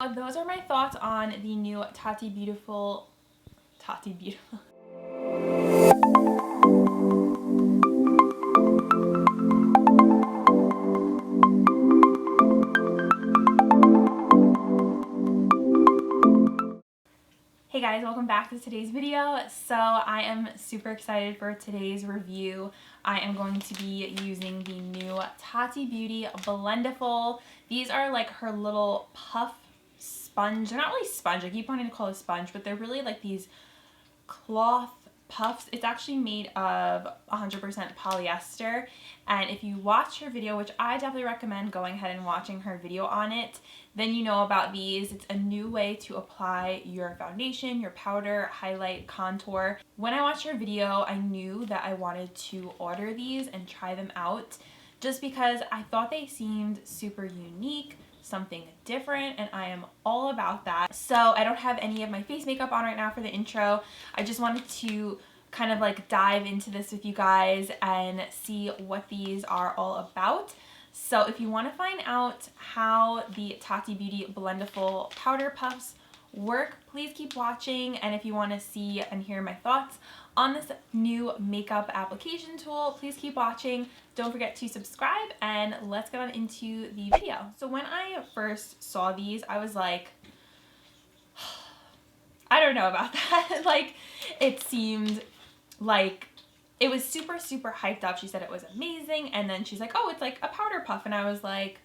So those are my thoughts on the new Tati Beautiful. Hey guys, welcome back to today's video. So I am super excited for today's review. I am going to be using the new Tati Beauty Blendiful. These are like her little puff sponge. They're not really sponge. I keep wanting to call it sponge, but they're really like these cloth puffs. It's actually made of 100% polyester, and if you watch her video, which I definitely recommend going ahead and watching her video on it, then you know about these. It's a new way to apply your foundation, your powder, highlight, contour. When I watched her video, I knew that I wanted to order these and try them out just because I thought they seemed super unique, something different, and I am all about that. So I don't have any of my face makeup on right now for the intro. I just wanted to kind of like dive into this with you guys and see what these are all about. So if you want to find out how the Tati Beauty Blendiful powder puffs work, please keep watching. And if you want to see and hear my thoughts on this new makeup application tool, please keep watching. Don't forget to subscribe, and let's get on into the video. So when I first saw these, I was like, I don't know about that. Like, it seemed like it was super hyped up. She said it was amazing, and then she's like, oh, it's like a powder puff, and I was like,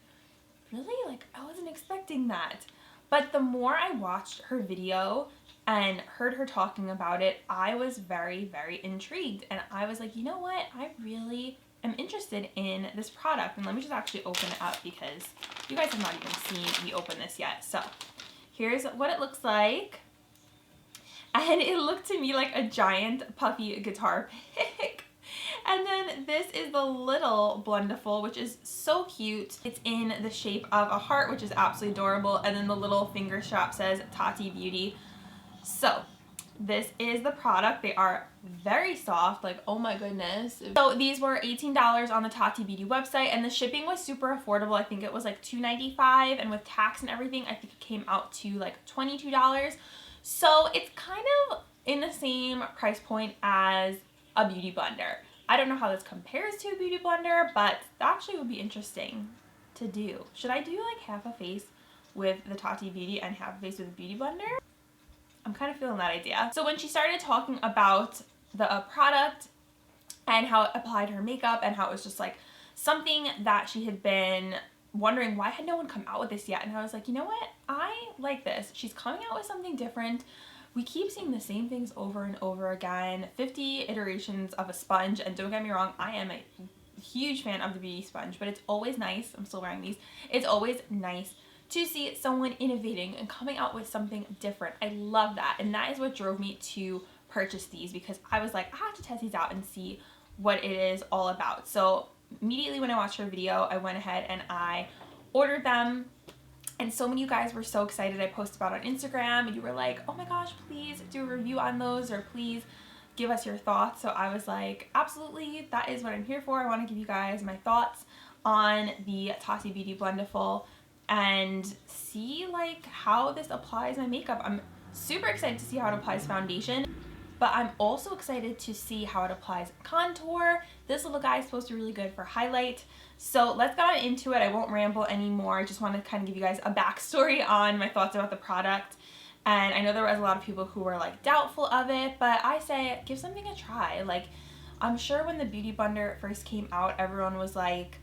really? Like, I wasn't expecting that. But the more I watched her video and heard her talking about it, I was very intrigued, and I was like, you know what, I really am interested in this product. And let me just actually open it up because you guys have not even seen me open this yet. So here's what it looks like. And it looked to me like a giant puffy guitar pick. And then this is the little Blendiful, which is so cute. It's in the shape of a heart, which is absolutely adorable. And then the little finger strap says Tati Beauty. So this is the product. They are very soft, like, oh my goodness. So these were $18 on the Tati Beauty website, and the shipping was super affordable. I think it was like $2.95, and with tax and everything, I think it came out to like $22. So it's kind of in the same price point as a beauty blender. I don't know how this compares to a beauty blender, but that actually would be interesting to do. Should I do like half a face with the Tati Beauty and half a face with a beauty blender? I'm kind of feeling that idea. So when she started talking about the product and how it applied her makeup and how it was just like something that she had been wondering, why had no one come out with this yet? And I was like, you know what? I like this. She's coming out with something different. We keep seeing the same things over and over again. 50 iterations of a sponge, and don't get me wrong, I am a huge fan of the beauty sponge, but it's always nice. I'm still wearing these. It's always nice to see someone innovating and coming out with something different. I love that, and that is what drove me to purchase these, because I was like, I have to test these out and see what it is all about. So immediately when I watched her video, I went ahead and I ordered them, and so many of you guys were so excited. I posted about it on Instagram, and you were like, oh my gosh, please do a review on those, or please give us your thoughts. So I was like, absolutely, that is what I'm here for. I want to give you guys my thoughts on the Tati Beauty Blendiful and see like how this applies my makeup. I'm super excited to see how it applies foundation, but I'm also excited to see how it applies contour. This little guy is supposed to be really good for highlight. So let's get on into it. I won't ramble anymore. I just want to kind of give you guys a backstory on my thoughts about the product. And I know there was a lot of people who were like doubtful of it, but I say give something a try. Like, I'm sure when the Beauty Blender first came out, everyone was like,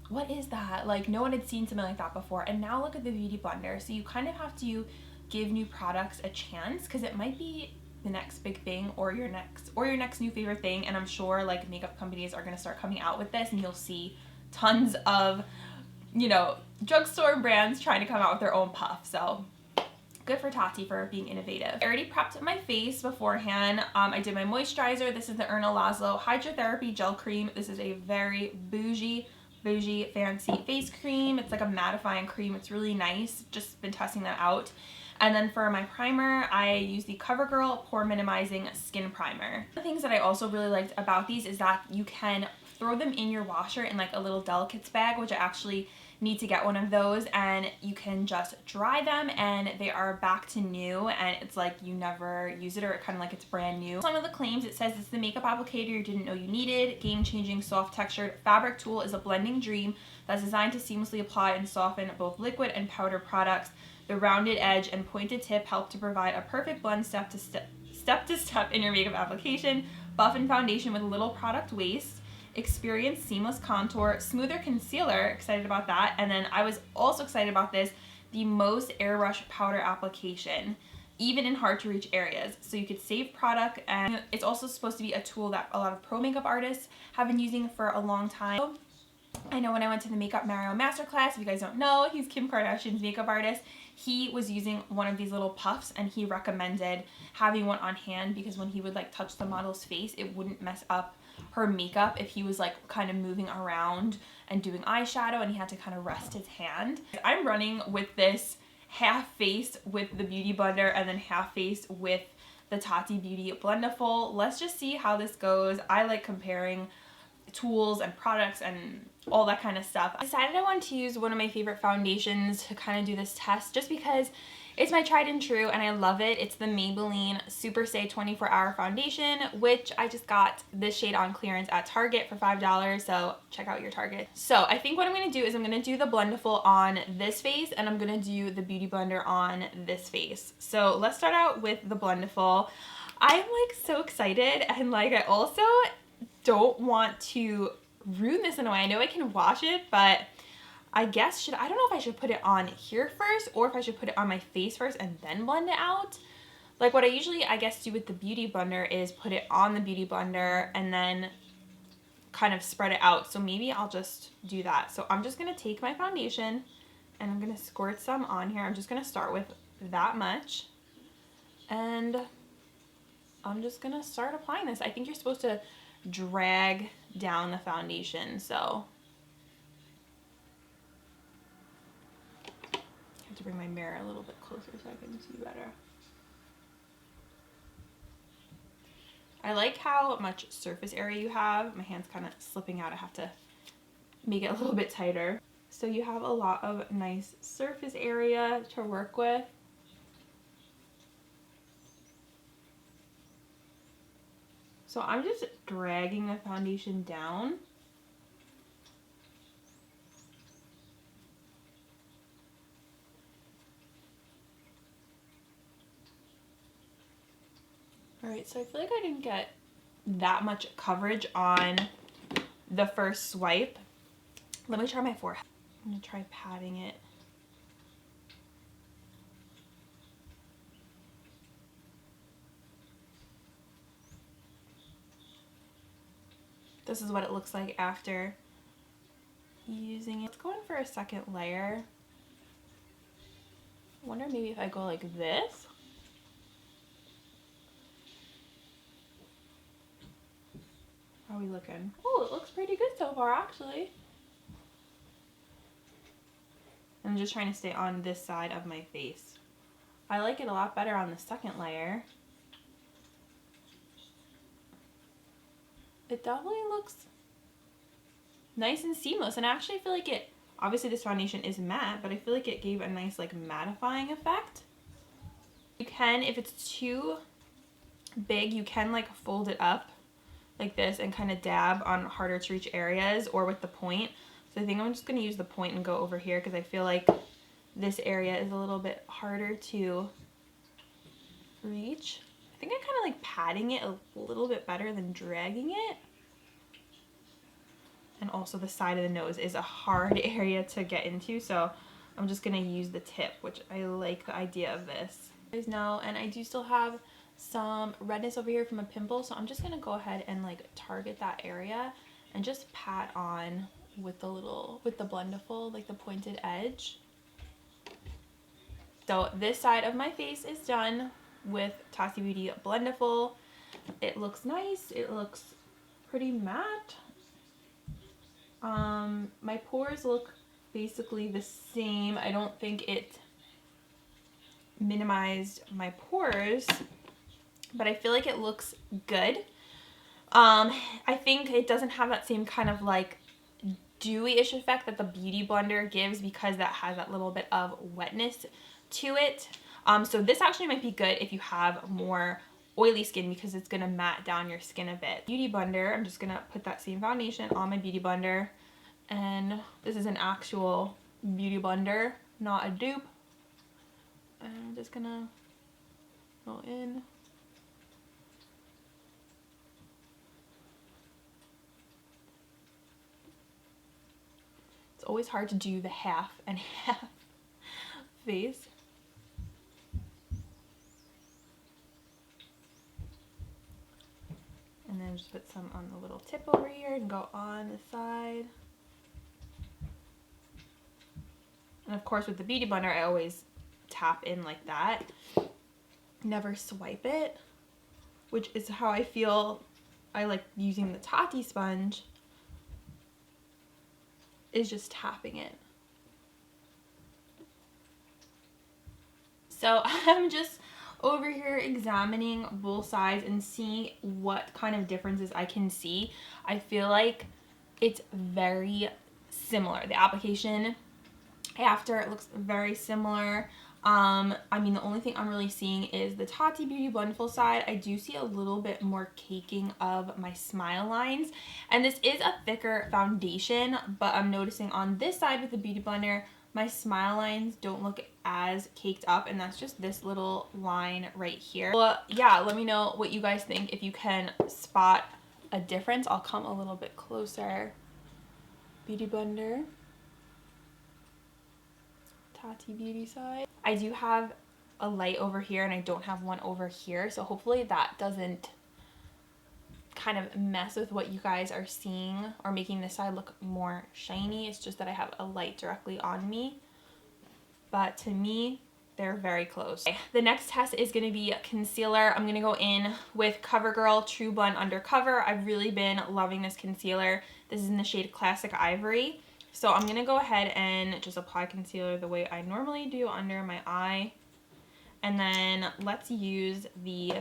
what is that? Like, no one had seen something like that before. And now look at the Beauty Blender. So you kind of have to give new products a chance, because it might be the next big thing, or your next new favorite thing. And I'm sure like makeup companies are going to start coming out with this, and you'll see tons of, you know, drugstore brands trying to come out with their own puff. So good for Tati for being innovative. I already prepped my face beforehand. I did my moisturizer. This is the Erna Laszlo Hydrotherapy Gel Cream. This is a very bougie fancy face cream. It's like a mattifying cream. It's really nice. Just been testing that out. And then for my primer, I use the CoverGirl Pore Minimizing Skin Primer. The things that I also really liked about these is that you can throw them in your washer in like a little delicates bag, which I actually need to get one of those, and you can just dry them and they are back to new, and it's like you never use it, or kind of like it's brand new. Some of the claims, it says it's the makeup applicator you didn't know you needed. Game-changing soft textured fabric tool is a blending dream that's designed to seamlessly apply and soften both liquid and powder products. The rounded edge and pointed tip help to provide a perfect blend step to step in your makeup application. Buff and foundation with little product waste. Experience seamless contour, smoother concealer, excited about that. And then I was also excited about this, the most airbrush powder application, even in hard to reach areas. So you could save product, and it's also supposed to be a tool that a lot of pro makeup artists have been using for a long time. I know when I went to the Makeup Mario Masterclass, if you guys don't know, he's Kim Kardashian's makeup artist. He was using one of these little puffs, and he recommended having one on hand because when he would like touch the model's face, it wouldn't mess up her makeup if he was like kind of moving around and doing eyeshadow and he had to kind of rest his hand. I'm running with this half face with the Beauty Blender and then half face with the Tati Beauty Blendiful. Let's just see how this goes. I like comparing tools and products and all that kind of stuff. I decided I wanted to use one of my favorite foundations to kind of do this test just because it's my tried and true and I love it. It's the Maybelline Super Stay 24-Hour Foundation, which I just got this shade on clearance at Target for $5, so check out your Target. So I think what I'm going to do is I'm going to do the Blendiful on this face and I'm going to do the Beauty Blender on this face. So let's start out with the Blendiful. I'm like so excited, and like I also don't want to ruin this in a way. I know I can wash it, but I guess I don't know if I should put it on here first or if I should put it on my face first and then blend it out. Like what I usually, I guess, do with the Beauty Blender is put it on the Beauty Blender and then kind of spread it out. So maybe I'll just do that. So I'm just going to take my foundation and I'm going to squirt some on here. I'm just going to start with that much. And I'm just going to start applying this. I think you're supposed to drag down the foundation, so I have to bring my mirror a little bit closer so I can see better. I like how much surface area you have. My hand's kind of slipping out. I have to make it a little bit tighter. So you have a lot of nice surface area to work with. So I'm just dragging the foundation down. Alright, so I feel like I didn't get that much coverage on the first swipe. Let me try my forehead. I'm going to try patting it. This is what it looks like after using it. Let's go in for a second layer. I wonder maybe if I go like this. How are we looking? Oh, it looks pretty good so far, actually. I'm just trying to stay on this side of my face. I like it a lot better on the second layer. It definitely looks nice and seamless, and I actually feel like it, obviously this foundation is matte, but I feel like it gave a nice like mattifying effect. You can, if it's too big, you can like fold it up like this and kind of dab on harder to reach areas or with the point. So I think I'm just going to use the point and go over here because I feel like this area is a little bit harder to reach. I think I kind of like patting it a little bit better than dragging it. And also the side of the nose is a hard area to get into, so I'm just going to use the tip, which I like the idea of this. You guys know, and I do still have some redness over here from a pimple, so I'm just going to go ahead and like target that area and just pat on with the Blendiful, like the pointed edge. So this side of my face is done with Tati Beauty Blendiful. It looks nice. It looks pretty matte. My pores look basically the same. I don't think it minimized my pores, but I feel like it looks good. I think it doesn't have that same kind of like dewy-ish effect that the Beauty Blender gives because that has that little bit of wetness to it. So this actually might be good if you have more oily skin because it's going to matte down your skin a bit. Beauty Blender, I'm just going to put that same foundation on my Beauty Blender. And this is an actual Beauty Blender, not a dupe. And I'm just going to go in. It's always hard to do the half and half face. And then just put some on the little tip over here and go on the side. And of course with the Beauty Blender, I always tap in like that. Never swipe it, which is how I feel I like using the Tati sponge, is just tapping it. So I'm just over here examining both sides and seeing what kind of differences I can see. I feel like it's very similar. The application after it looks very similar. I mean, the only thing I'm really seeing is the Tati Beauty Blendiful side. I do see a little bit more caking of my smile lines. And this is a thicker foundation, but I'm noticing on this side with the Beauty Blender, my smile lines don't look as caked up, and that's just this little line right here. Well, yeah, let me know what you guys think, if you can spot a difference. I'll come a little bit closer. Beauty Blender. Tati Beauty side. I do have a light over here and I don't have one over here, so hopefully that doesn't kind of mess with what you guys are seeing or making this side look more shiny. It's just that I have a light directly on me, but to me they're very close. Okay, the next test is going to be concealer. I'm going to go in with CoverGirl True Blend Undercover. I've really been loving this concealer. This is in the shade Classic Ivory. So I'm going to go ahead and just apply concealer the way I normally do under my eye. And then let's use the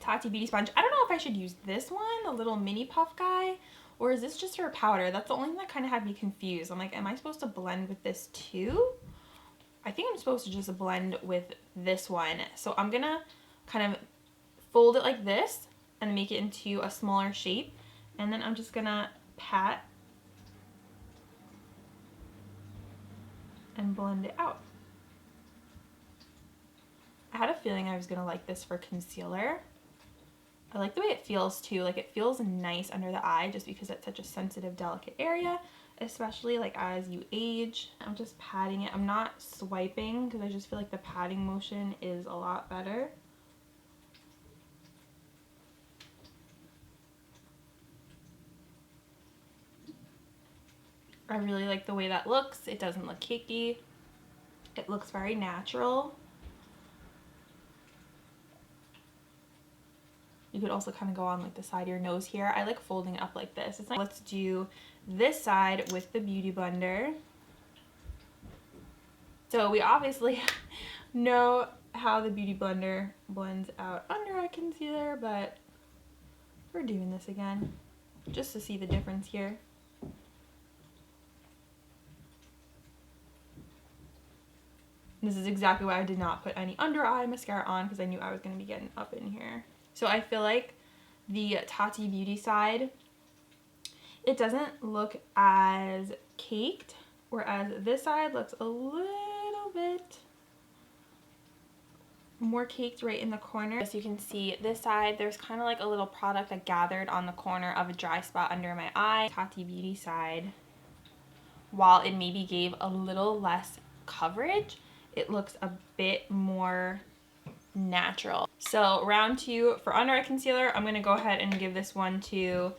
Tati Beauty sponge. I don't know if I should use this one, the little mini puff guy, or is this just her powder? That's the only thing that kind of had me confused. I'm like, am I supposed to blend with this too? I think I'm supposed to just blend with this one. So I'm going to kind of fold it like this and make it into a smaller shape. And then I'm just going to pat and blend it out. I had a feeling I was gonna like this for concealer. I like the way it feels too. Like, it feels nice under the eye just because it's such a sensitive, delicate area, especially like as you age. I'm just patting it. I'm not swiping because I just feel like the patting motion is a lot better. I really like the way that looks. It doesn't look cakey. It looks very natural. You could also kind of go on like the side of your nose here. I like folding it up like this. It's like, let's do this side with the Beauty Blender. So we obviously know how the Beauty Blender blends out under eye concealer, but we're doing this again just to see the difference here. This is exactly why I did not put any under eye mascara on, because I knew I was going to be getting up in here. So I feel like the Tati Beauty side, it doesn't look as caked, whereas this side looks a little bit more caked right in the corner. As you can see, this side, there's kind of like a little product that gathered on the corner of a dry spot under my eye. Tati Beauty side, while it maybe gave a little less coverage, it looks a bit more natural. So round two for under eye concealer, I'm going to go ahead and give this one to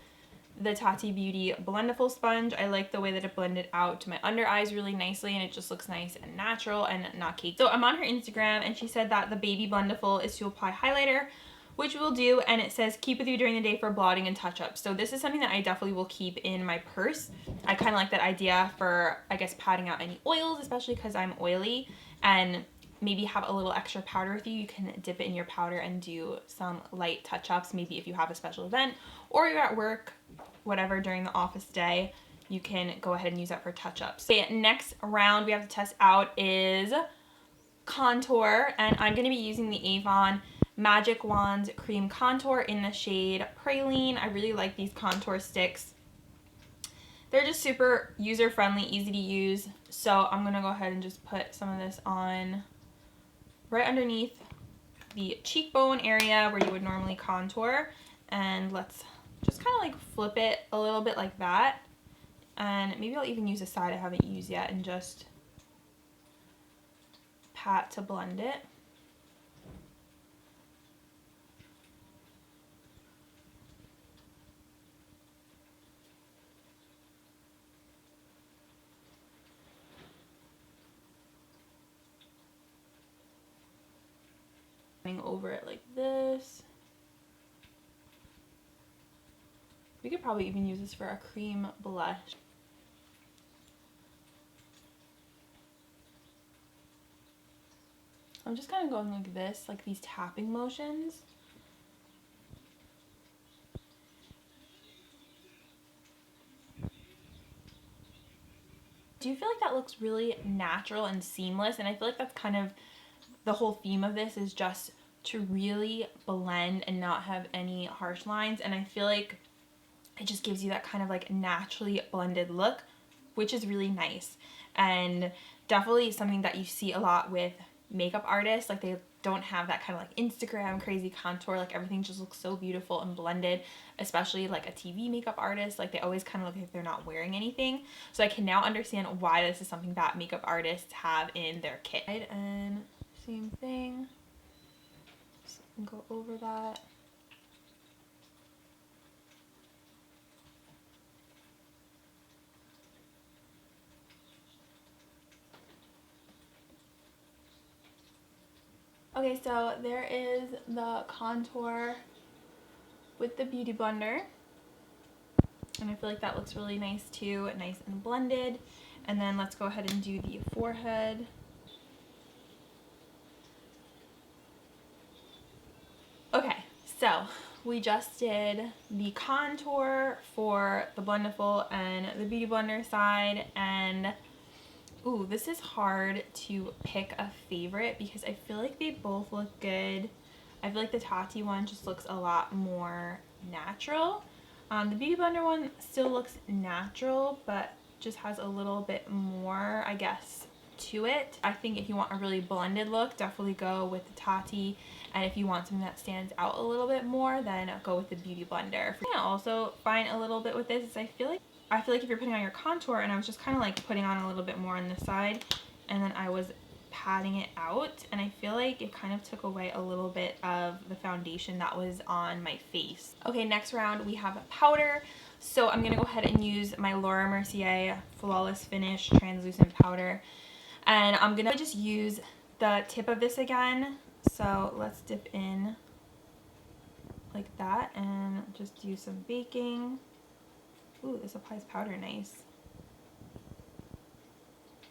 the Tati Beauty Blendiful sponge. I like the way that it blended out to my under eyes really nicely, and it just looks nice and natural and not caked. So I'm on her Instagram, and she said that the Baby Blendiful is to apply highlighter, which we'll do, and it says keep with you during the day for blotting and touch-ups. So this is something that I definitely will keep in my purse. I kind of like that idea for, I guess, patting out any oils, especially because I'm oily, and maybe have a little extra powder with you. You can dip it in your powder and do some light touch-ups, maybe if you have a special event or you're at work, whatever, during the office day. you can go ahead and use that for touch-ups. Okay, next round we have to test out is contour, and I'm going to be using the Avon Magic Wand Cream Contour in the shade Praline. I really like these contour sticks. They're just super user-friendly, easy to use. So I'm going to go ahead and just put some of this on right underneath the cheekbone area where you would normally contour. And let's just kind of like flip it a little bit like that. And maybe I'll even use a side I haven't used yet and just pat to blend it. Over it like this. We could probably even use this for a cream blush. I'm just kind of going like this, like these tapping motions. Do you feel like that looks really natural and seamless? And I feel like that's kind of the whole theme of this, is just to really blend and not have any harsh lines. And I feel like it just gives you that kind of like naturally blended look, which is really nice. And definitely something that you see a lot with makeup artists. Like, they don't have that kind of like Instagram crazy contour, like everything just looks so beautiful and blended, especially like a TV makeup artist. Like, they always kind of look like they're not wearing anything. So I can now understand why this is something that makeup artists have in their kit. And same thing, just go over that. Okay, so there is the contour with the Beauty Blender. And I feel like that looks really nice too, nice and blended. And then let's go ahead and do the forehead. Okay, so we just did the contour for the Blendiful and the Beauty Blender side, and ooh, this is hard to pick a favorite because I feel like they both look good. I feel like the Tati one just looks a lot more natural. The Beauty Blender one still looks natural, but just has a little bit more, I guess, to it. I think if you want a really blended look, definitely go with the Tati. And if you want something that stands out a little bit more, then go with the Beauty Blender. I also find a little bit with this is I feel like if you're putting on your contour, and I was just kind of like putting on a little bit more on this side, and then I was patting it out, and I feel like it kind of took away a little bit of the foundation that was on my face. Okay, next round we have a powder. So I'm gonna go ahead and use my Laura Mercier Flawless Finish Translucent Powder, and I'm gonna just use the tip of this again. So let's dip in like that and just do some baking. Ooh, this applies powder nice.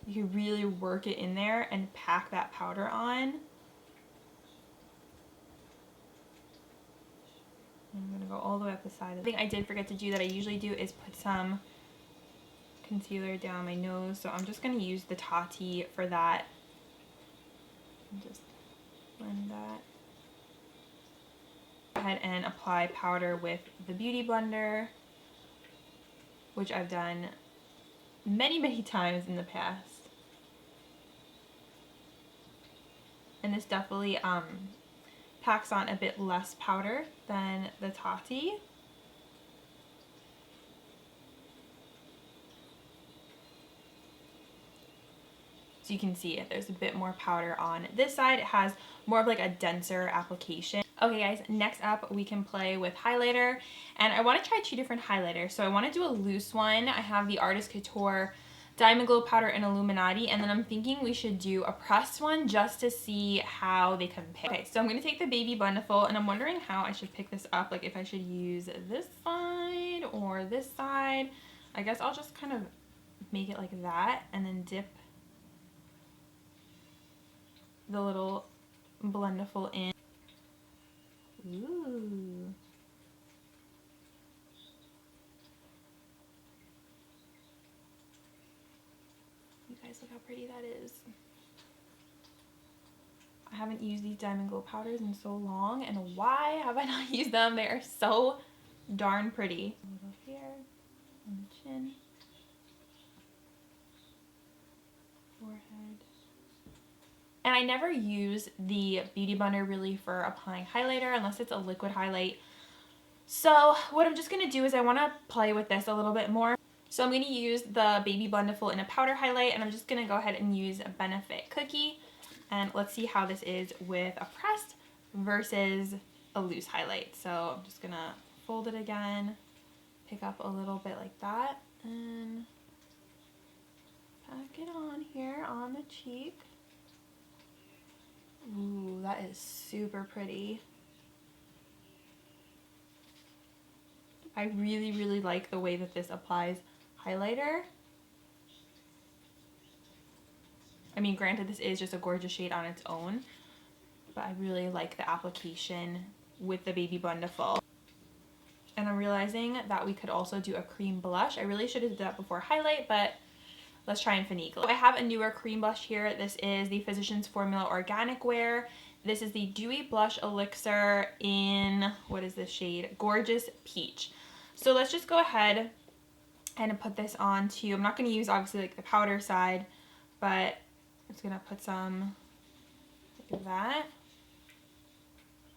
You can really work it in there and pack that powder on. I'm gonna go all the way up the side. The thing I did forget to do that I usually do is put some concealer down my nose. So I'm just gonna use the Tati for that. And just blend that. Go ahead and apply powder with the Beauty Blender, which I've done many times in the past. And this definitely packs on a bit less powder than the Tati. So you can see it, there's a bit more powder on this side. It has more of like a denser application. Okay guys, next up we can play with highlighter, and I want to try two different highlighters. So I want to do a loose one. I have the Artist Couture Diamond Glow Powder in Illuminati, and then I'm thinking we should do a pressed one just to see how they compare. Okay, so I'm going to take the Baby Blendiful, and I'm wondering how I should pick this up, like if I should use this side or this side. I guess I'll just kind of make it like that and then dip the little Blendiful in. Ooh. haven't used these Diamond Glow powders in so long, and why have I not used them? They are so darn pretty. A little here on the chin, forehead. And I never use the Beauty Blender really for applying highlighter unless it's a liquid highlight. So what I'm just going to do is I want to play with this a little bit more. So I'm going to use the Baby Blendiful in a powder highlight, and I'm just going to go ahead and use a Benefit Cookie. And let's see how this is with a pressed versus a loose highlight. So I'm just going to fold it again, pick up a little bit like that, and pack it on here on the cheek. Ooh, that is super pretty. I really, really like the way that this applies highlighter. I mean, granted, this is just a gorgeous shade on its own, but I really like the application with the Baby Blendiful. And I'm realizing that we could also do a cream blush. I really should have done that before highlight, but let's try and finagle. I have a newer cream blush here. This is the Physicians Formula Organic Wear. This is the Dewy Blush Elixir in, what is this shade? Gorgeous Peach. So let's just go ahead and put this on to, I'm not going to use obviously like the powder side, but I'm just going to put some like that.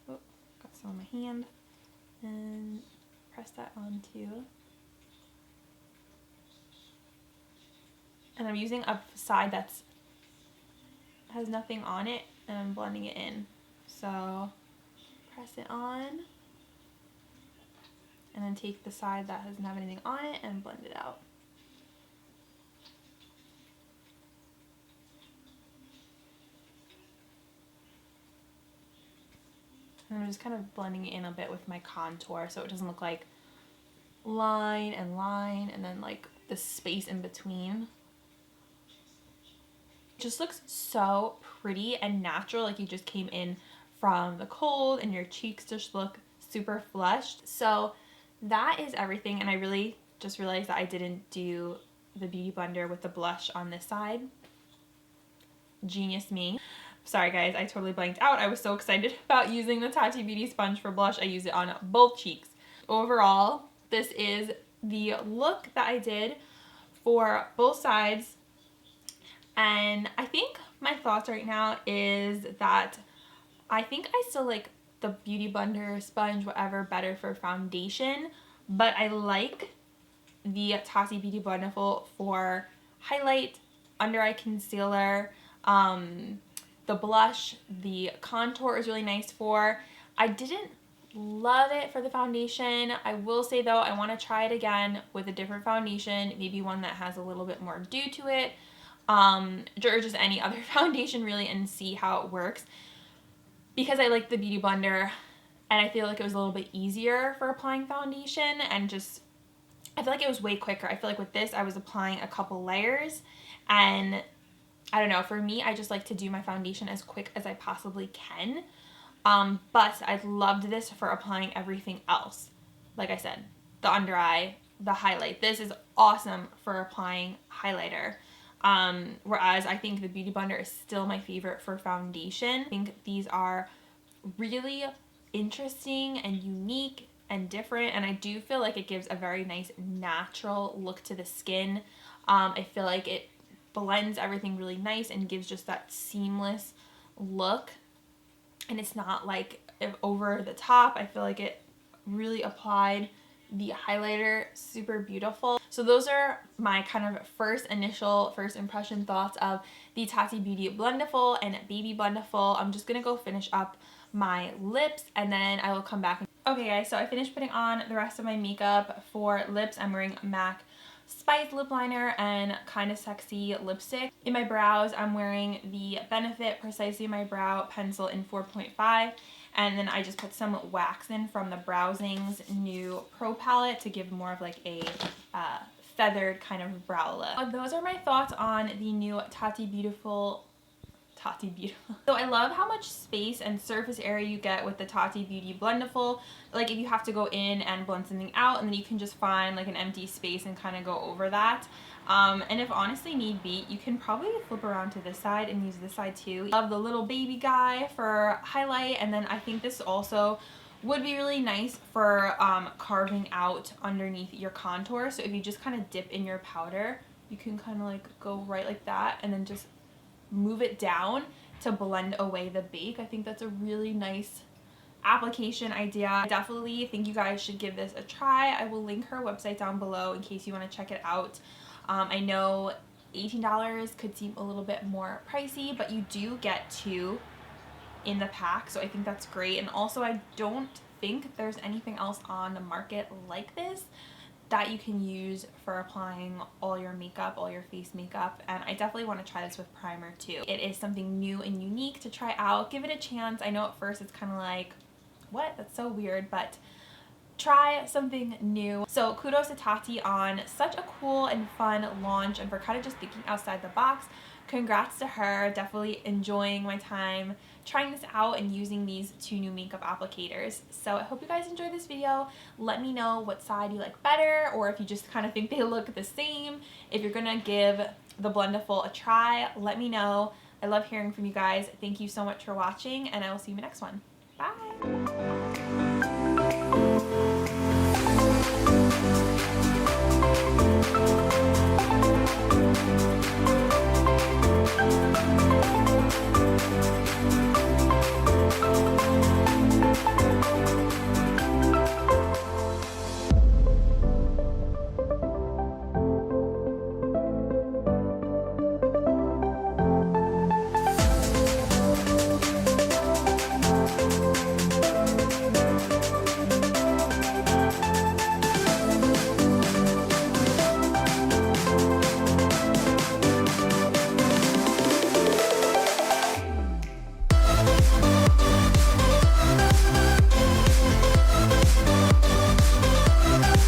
Oh, got some on my hand. And press that onto. And I'm using a side that's has nothing on it, and I'm blending it in. So press it on, and then take the side that doesn't have anything on it and blend it out. And I'm just kind of blending it in a bit with my contour so it doesn't look like line and then like the space in between. It just looks so pretty and natural, like you just came in from the cold and your cheeks just look super flushed. So that is everything, and I really just realized that I didn't do the Beauty Blender with the blush on this side. Genius me. Sorry guys, I totally blanked out. I was so excited about using the Tati Beauty sponge for blush. I used it on both cheeks. Overall, this is the look that I did for both sides. And I think my thoughts right now is that I think I still like the Beauty Blender, sponge, whatever, better for foundation. But I like the Tati Beauty Blendiful for highlight, under eye concealer, the blush, the contour is really nice for. I didn't love it for the foundation. I will say though, I want to try it again with a different foundation, maybe one that has a little bit more dew to it, or just any other foundation really, and see how it works. Because I like the Beauty Blender, and I feel like it was a little bit easier for applying foundation, and just, I feel like it was way quicker. I feel like with this, I was applying a couple layers, and I don't know, for me, I just like to do my foundation as quick as I possibly can. But I loved this for applying everything else. Like I said, the under eye, the highlight. This is awesome for applying highlighter. Whereas I think the Beauty Blender is still my favorite for foundation. I think these are really interesting and unique and different, and I do feel like it gives a very nice natural look to the skin. I feel like it blends everything really nice and gives just that seamless look, and it's not like over the top. I feel like it really applied the highlighter super beautiful. So those are my kind of first impression thoughts of the Tati Beauty Blendiful and Baby Blendiful. I'm just gonna go finish up my lips, and then I will come back. Okay guys, so I finished putting on the rest of my makeup. For lips, I'm wearing MAC Spice lip liner and Kinda Sexy lipstick. In my brows, I'm wearing the Benefit Precisely My Brow pencil in 4.5, and then I just put some wax in from the Browsing's new Pro palette to give more of like a feathered kind of brow look. Those are my thoughts on the new Tati Beautiful. So I love how much space and surface area you get with the Tati Beauty Blendiful. Like if you have to go in and blend something out, and then you can just find like an empty space and kind of go over that. And if honestly need be, you can probably flip around to this side and use this side too. I love the little baby guy for highlight, and then I think this also would be really nice for carving out underneath your contour. So if you just kind of dip in your powder, you can kind of like go right like that and then just move it down to blend away the bake. I think that's a really nice application idea. I definitely think you guys should give this a try. I will link her website down below in case you want to check it out. I know $18 could seem a little bit more pricey, but you do get 2 in the pack, so I think that's great. And also, I don't think there's anything else on the market like this that you can use for applying all your makeup, all your face makeup, and I definitely want to try this with primer too. It is something new and unique to try out. Give it a chance. I know at first it's kind of like, what? That's so weird, but try something new. So kudos to Tati on such a cool and fun launch and for kind of just thinking outside the box. Congrats to her. Definitely enjoying my time trying this out and using these 2 new makeup applicators. So I hope you guys enjoyed this video. Let me know what side you like better, or if you just kind of think they look the same. If you're gonna give the Blendiful a try, let me know. I love hearing from you guys. Thank you so much for watching, and I will see you in the next one. Bye!